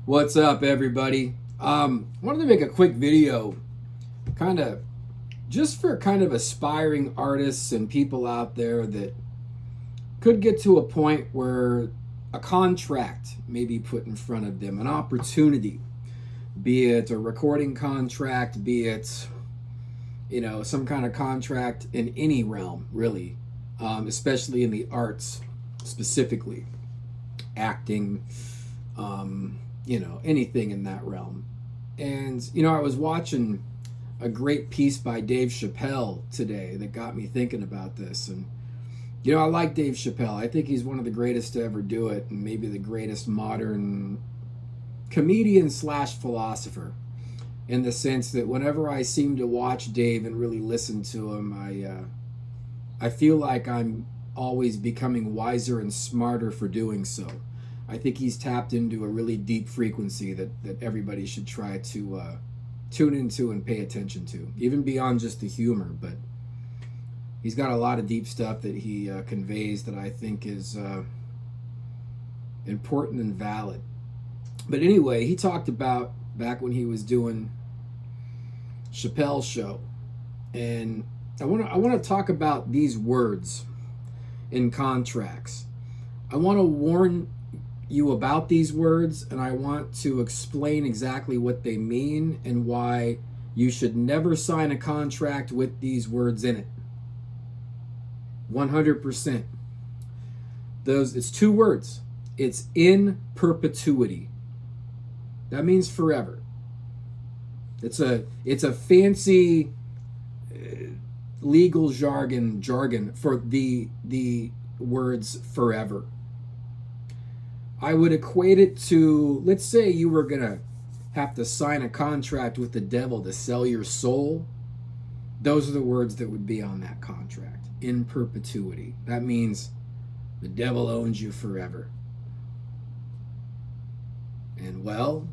What's up, everybody? Wanted to make a quick video, kind of just for kind of aspiring artists and people out there that could get to a point where a contract may be put in front of them, an opportunity, be it a recording contract, be it, some kind of contract in any realm, really, especially in the arts, specifically acting, anything in that realm. And, I was watching a great piece by Dave Chappelle today that got me thinking about this. And, I like Dave Chappelle. I think he's one of the greatest to ever do it, and maybe the greatest modern comedian slash philosopher, in the sense that whenever I seem to watch Dave and really listen to him, I feel like I'm always becoming wiser and smarter for doing so. I think he's tapped into a really deep frequency that everybody should try to tune into and pay attention to, even beyond just the humor. But he's got a lot of deep stuff that he conveys that I think is important and valid. But anyway, he talked about back when he was doing Chappelle's show, and I want to talk about these words in contracts. I want to warn you about these words, and I want to explain exactly what they mean and why you should never sign a contract with these words in it. 100%. It's two words. It's in perpetuity. That means forever. It's a fancy legal jargon for the words forever. I would equate it to, let's say you were going to have to sign a contract with the devil to sell your soul. Those are the words that would be on that contract. In perpetuity. That means the devil owns you forever. And well,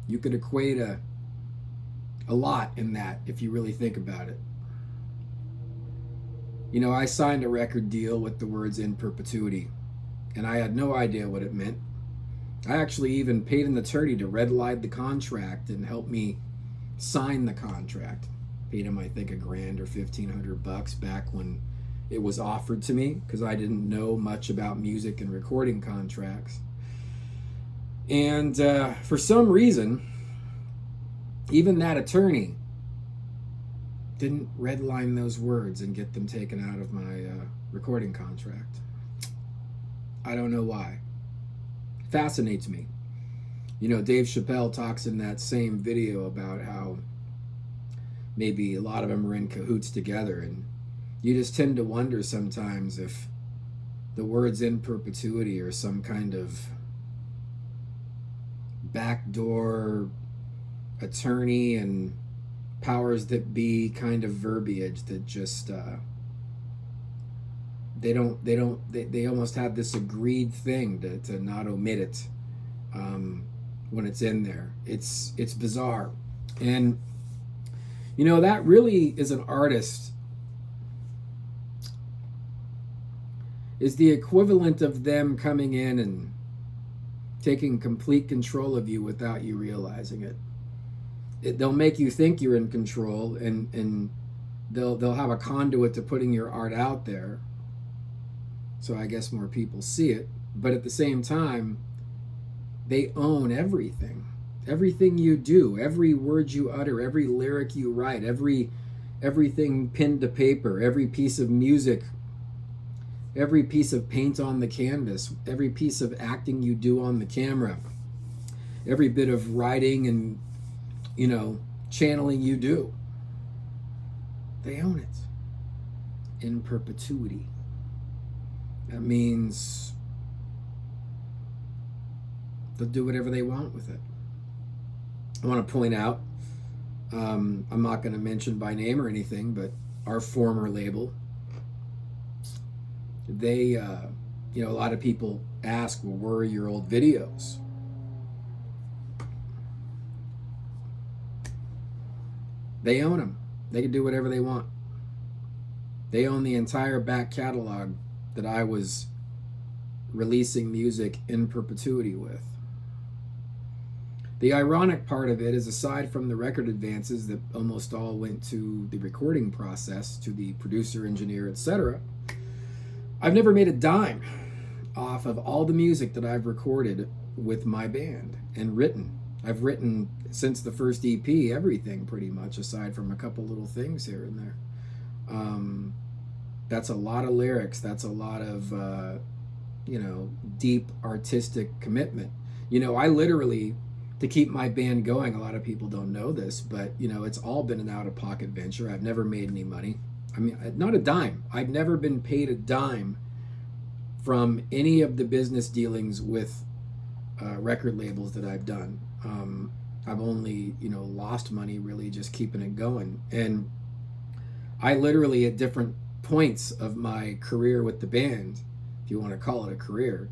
you could equate a lot in that if you really think about it. I signed a record deal with the words in perpetuity, and I had no idea what it meant. I actually even paid an attorney to redline the contract and help me sign the contract. Paid him, I think, $1,000 or $1,500 back when it was offered to me, because I didn't know much about music and recording contracts. And for some reason, even that attorney didn't redline those words and get them taken out of my recording contract. I don't know why. It fascinates me. Dave Chappelle talks in that same video about how maybe a lot of them are in cahoots together, and you just tend to wonder sometimes if the words in perpetuity are some kind of backdoor attorney and powers that be kind of verbiage that just they almost have this agreed thing to not omit it when it's in there. It's bizarre. And that really is an artist, is the equivalent of them coming in and taking complete control of you without you realizing it. They'll make you think you're in control, and they'll have a conduit to putting your art out there, so I guess more people see it. But at the same time, they own everything you do, every word you utter, every lyric you write, everything pinned to paper, every piece of music, every piece of paint on the canvas, every piece of acting you do on the camera, every bit of writing and channeling you do. They own it in perpetuity. That means they'll do whatever they want with it. I want to point out, I'm not going to mention by name or anything, but our former label, they, a lot of people ask, well, where are your old videos? They own them. They can do whatever they want. They own the entire back catalog that I was releasing music in perpetuity with. The ironic part of it is, aside from the record advances that almost all went to the recording process, to the producer, engineer, etc., I've never made a dime off of all the music that I've recorded with my band and written. I've written since the first EP, everything pretty much, aside from a couple little things here and there. That's a lot of lyrics. That's a lot of, deep artistic commitment. I literally, to keep my band going, a lot of people don't know this, but, it's all been an out-of-pocket venture. I've never made any money. I mean, not a dime. I've never been paid a dime from any of the business dealings with record labels that I've done. I've only, lost money really just keeping it going. And I literally, at different points of my career with the band, if you want to call it a career,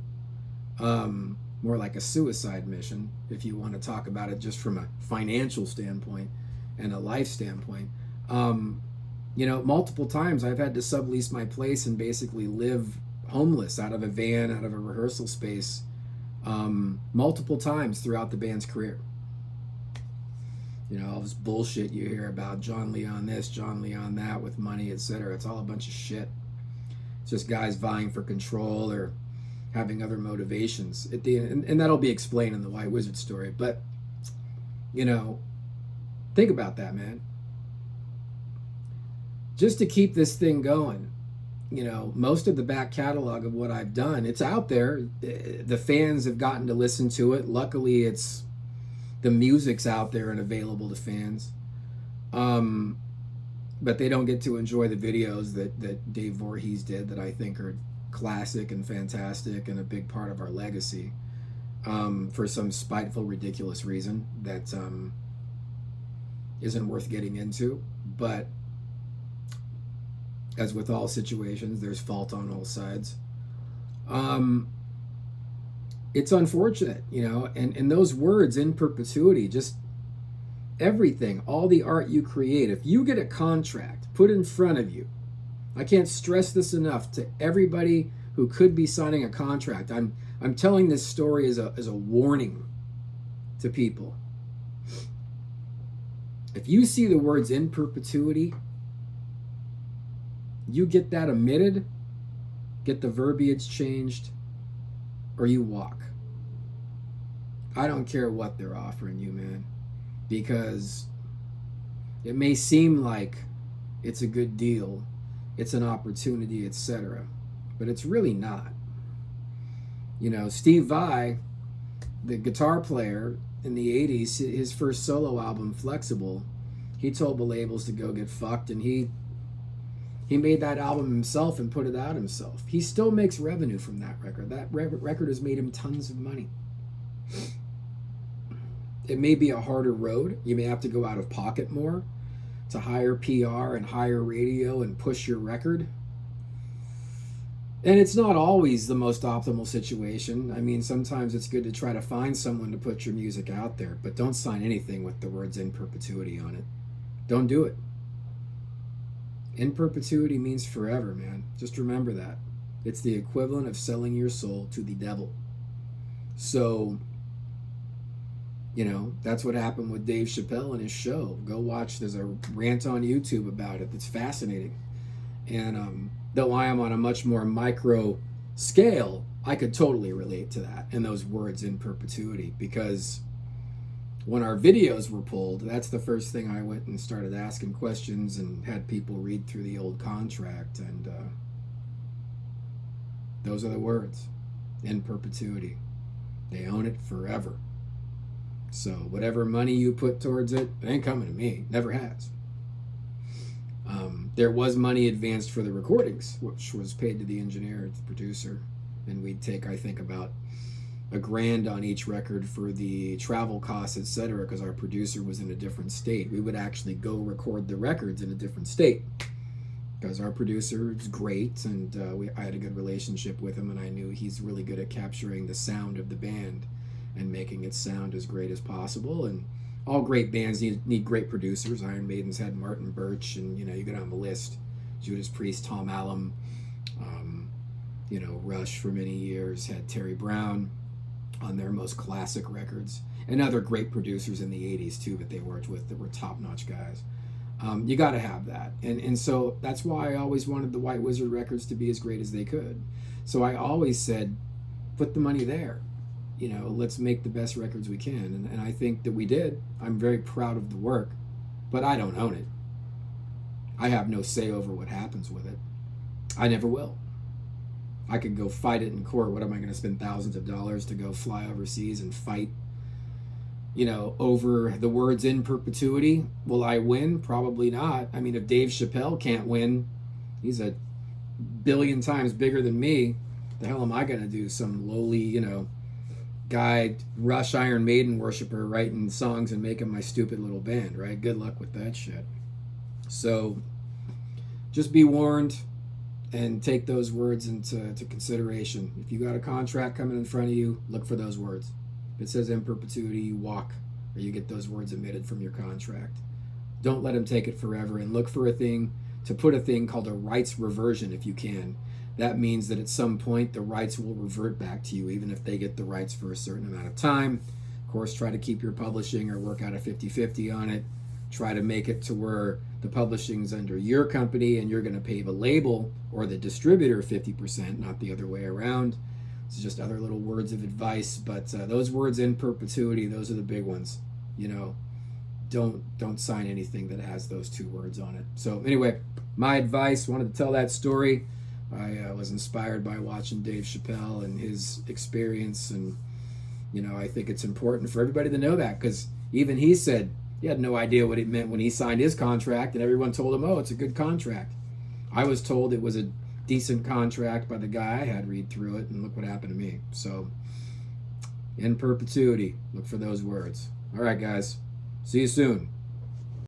more like a suicide mission, if you want to talk about it just from a financial standpoint and a life standpoint, multiple times I've had to sublease my place and basically live homeless out of a van, out of a rehearsal space, multiple times throughout the band's career. All this bullshit you hear about Jon Leon this, Jon Leon that, with money, etc. It's all a bunch of shit. It's just guys vying for control or having other motivations at the end, and that'll be explained in the White Wizzard story. But think about that, man. Just to keep this thing going, most of the back catalog of what I've done, it's out there. The fans have gotten to listen to it. Luckily, the music's out there and available to fans. But they don't get to enjoy the videos that Dave Voorhees did, that I think are classic and fantastic and a big part of our legacy, for some spiteful, ridiculous reason that isn't worth getting into. But as with all situations, there's fault on all sides. It's unfortunate, and those words, in perpetuity, just everything, all the art you create, if you get a contract put in front of you, I can't stress this enough to everybody who could be signing a contract. I'm telling this story as a warning to people. If you see the words "in perpetuity," you get that omitted, get the verbiage changed, or you walk. I don't care what they're offering you, man, because it may seem like it's a good deal, it's an opportunity, etc., but it's really not. Steve Vai, the guitar player in the 80s, his first solo album, Flexible, he told the labels to go get fucked, and he made that album himself and put it out himself. He still makes revenue from that record. That record has made him tons of money. It may be a harder road. You may have to go out of pocket more to hire PR and hire radio and push your record. And it's not always the most optimal situation. I mean, sometimes it's good to try to find someone to put your music out there, but don't sign anything with the words "in perpetuity" on it. Don't do it. In perpetuity means forever, man. Just remember that. It's the equivalent of selling your soul to the devil. So, that's what happened with Dave Chappelle and his show. Go watch. There's a rant on YouTube about it that's fascinating. And though I am on a much more micro scale, I could totally relate to that and those words "in perpetuity," because when our videos were pulled, that's the first thing I went and started asking questions and had people read through the old contract, and those are the words, "in perpetuity." They own it forever. So whatever money you put towards it, it ain't coming to me. Never has. There was money advanced for the recordings, which was paid to the engineer, the producer, and we'd take, I think, about $1,000 on each record for the travel costs, etc., because our producer was in a different state. We would actually go record the records in a different state because our producer is great, and I had a good relationship with him, and I knew he's really good at capturing the sound of the band and making it sound as great as possible. And all great bands need great producers. Iron Maiden's had Martin Birch, and you go down the list, Judas Priest, Tom Allom, Rush for many years had Terry Brown. on their most classic records, and other great producers in the 80s too that they worked with that were top-notch guys. You got to have that. And so that's why I always wanted the White Wizzard records to be as great as they could. So I always said, put the money there. You know, let's make the best records we can. And I think that we did. I'm very proud of the work, but I don't own it. I have no say over what happens with it. I never will. I could go fight it in court. What am I going to spend thousands of dollars to go fly overseas and fight, you know, over the words "in perpetuity"? Will I win? Probably not. I mean, if Dave Chappelle can't win, he's a billion times bigger than me. The hell am I going to do? Some lowly, you know, guy, Rush Iron Maiden worshiper writing songs and making my stupid little band, right? Good luck with that shit. So just be warned and take those words into consideration. If you got a contract coming in front of you, look for those words. If it says "in perpetuity," you walk, or you get those words omitted from your contract. Don't let them take it forever, and look for a thing to put a thing called a rights reversion if you can. That means that at some point the rights will revert back to you, even if they get the rights for a certain amount of time. Of course, try to keep your publishing or work out a 50-50 on it. Try to make it to where the publishing's under your company and you're going to pay the label or the distributor 50%, not the other way around. It's just other little words of advice, but those words "in perpetuity," those are the big ones. You know, don't sign anything that has those two words on it. So anyway, my advice, wanted to tell that story. I was inspired by watching Dave Chappelle and his experience, and you know, I think it's important for everybody to know that, because even he said he had no idea what it meant when he signed his contract, and everyone told him, "Oh, it's a good contract." I was told it was a decent contract by the guy I had read through it, and look what happened to me. So, in perpetuity, look for those words. All right, guys. See you soon.